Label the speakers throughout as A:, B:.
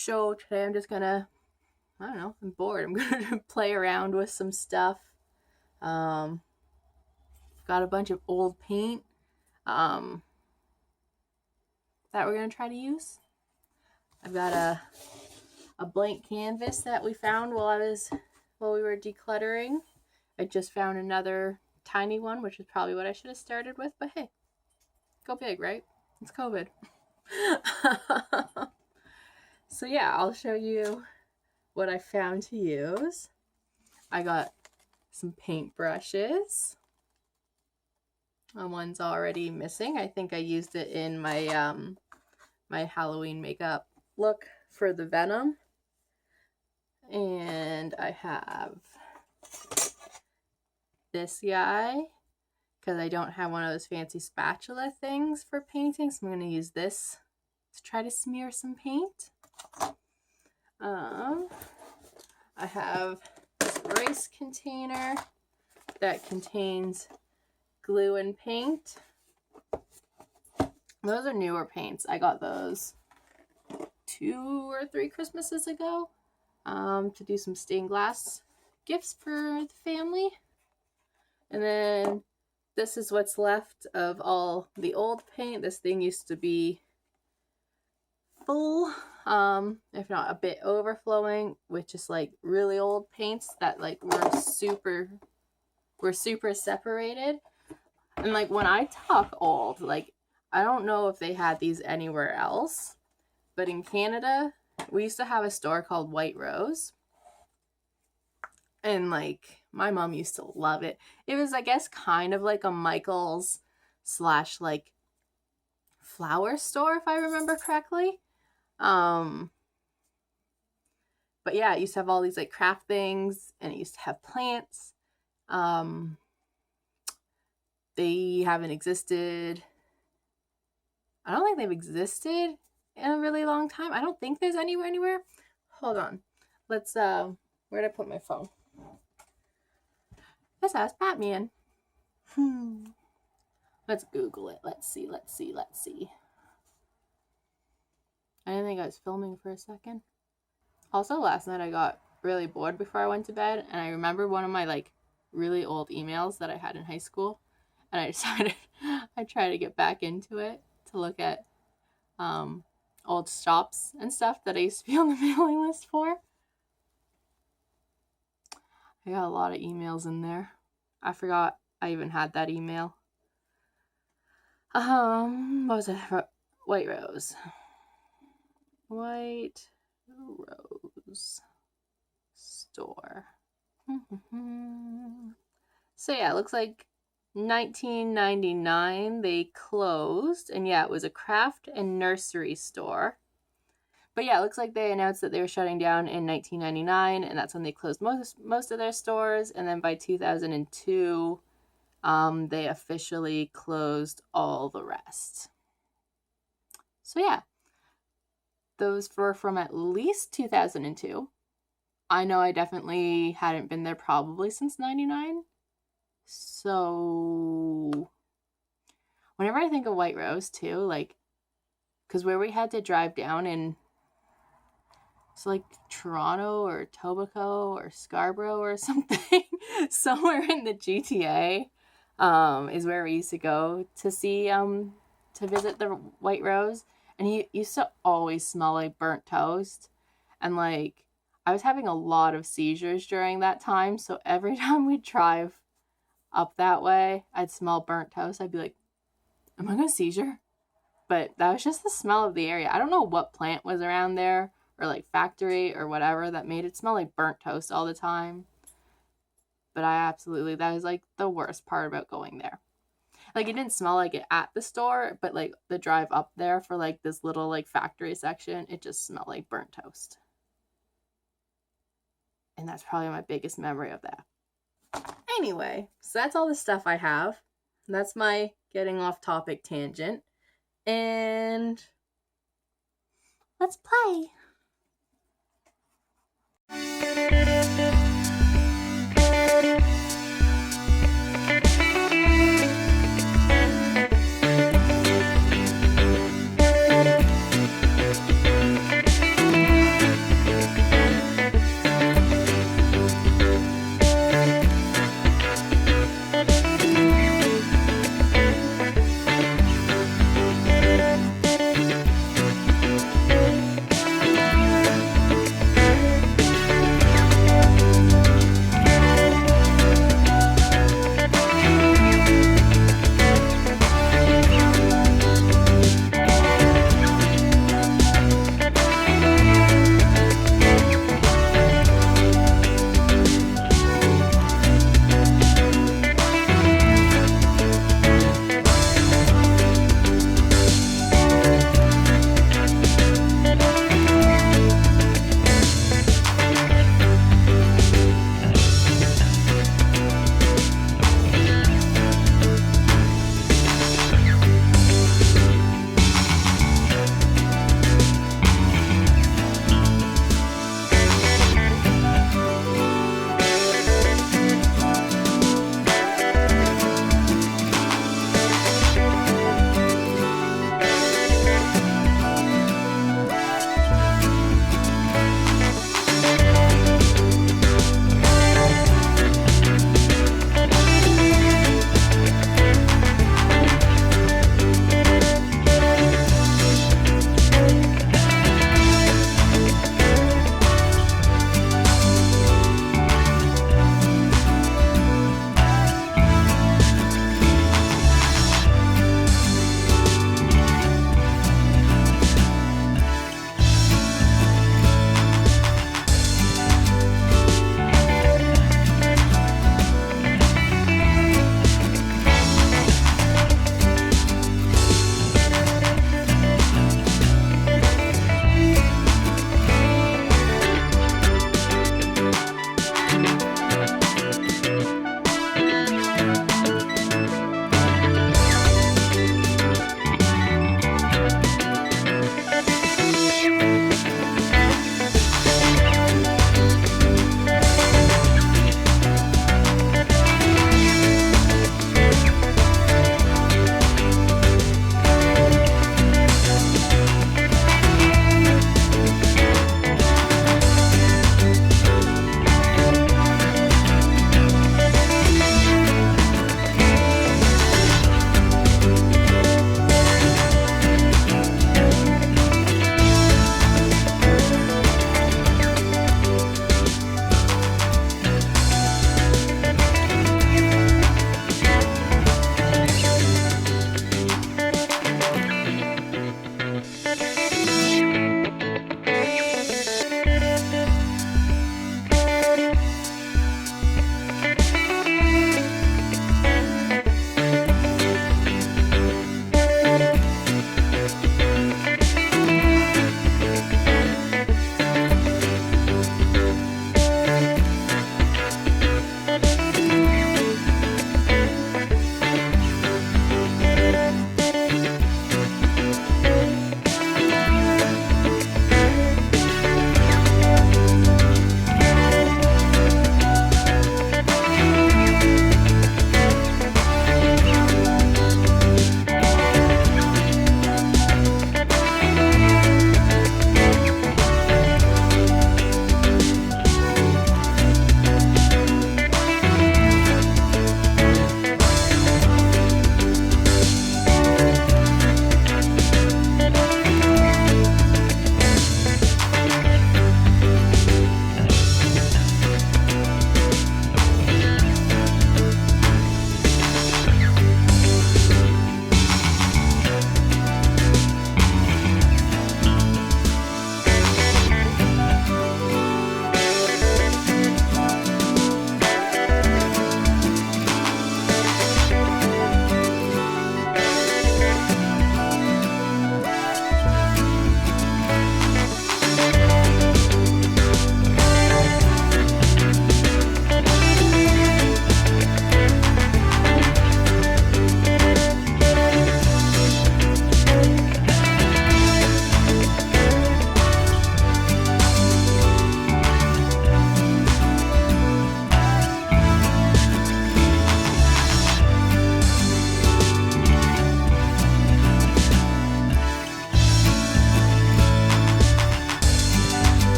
A: show today. I'm just gonna, I don't know, I'm bored. I'm gonna play around with some stuff. Got a bunch of old paint that we're gonna try to use. I've got a blank canvas that we found while we were decluttering. I just found another tiny one, which is probably what I should have started with, but hey, go big, right? It's COVID. So yeah, I'll show you what I found to use. I got some paint brushes. One's already missing. I think I used it in my my Halloween makeup look for the Venom. And I have this guy because I don't have one of those fancy spatula things for painting, so I'm going to use this to try to smear some paint. I have this rice container that contains glue and paint. Those are newer paints. I got those 2 or 3 Christmases ago to do some stained glass gifts for the family. And then this is what's left of all the old paint. This thing used to be full, if not a bit overflowing, with just like really old paints that like were super separated. And like when I talk old, like I don't know if they had these anywhere else, but in Canada we used to have a store called White Rose, and like my mom used to love it. It was, I guess, kind of like a Michael's / like flower store, if I remember correctly. But yeah, it used to have all these like craft things, and it used to have plants. They haven't existed. I don't think they've existed in a really long time. I don't think there's anywhere. Hold on. Let's, where'd I put my phone? Let's ask Batman. Let's Google it. Let's see. I didn't think I was filming for a second. Also, last night I got really bored before I went to bed, and I remember one of my like really old emails that I had in high school, and I decided I'd try to get back into it to look at old shops and stuff that I used to be on the mailing list for. I got a lot of emails in there. I forgot I even had that email. What was it? White Rose. White Rose store. So yeah, it looks like 1999 they closed, and yeah, it was a craft and nursery store. But yeah, it looks like they announced that they were shutting down in 1999, and that's when they closed most of their stores. And then by 2002, they officially closed all the rest. So yeah, those were from at least 2002. I know I definitely hadn't been there probably since 99. So whenever I think of White Rose too, like, because where we had to drive down in, it's like Toronto or Etobicoke or Scarborough or something, somewhere in the GTA, is where we used to go to see, to visit the White Rose. And he used to always smell like burnt toast. And like, I was having a lot of seizures during that time. So every time we'd drive up that way, I'd smell burnt toast. I'd be like, am I going to seizure? But that was just the smell of the area. I don't know what plant was around there, or like factory or whatever, that made it smell like burnt toast all the time. But that was like the worst part about going there. Like, it didn't smell like it at the store, but like the drive up there for like this little like factory section, it just smelled like burnt toast. And that's probably my biggest memory of that. Anyway, so that's all the stuff I have. That's my getting off topic tangent. And let's play.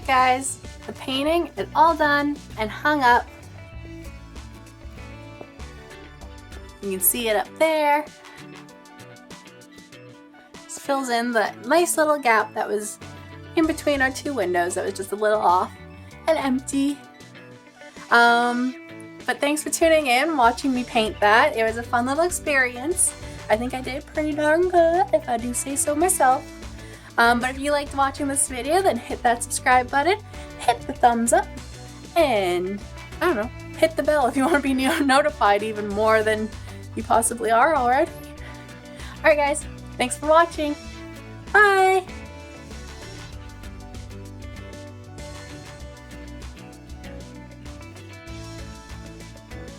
B: guys, the painting is all done and hung up. You can see it up there. Just fills in the nice little gap that was in between our two windows that was just a little off and empty. But thanks for tuning in, watching me paint that. It was a fun little experience. I think I did pretty darn good, if I do say so myself. But if you liked watching this video, then hit that subscribe button, hit the thumbs up, and I don't know, hit the bell if you want to be notified even more than you possibly are already. Alright guys, thanks for watching. Bye!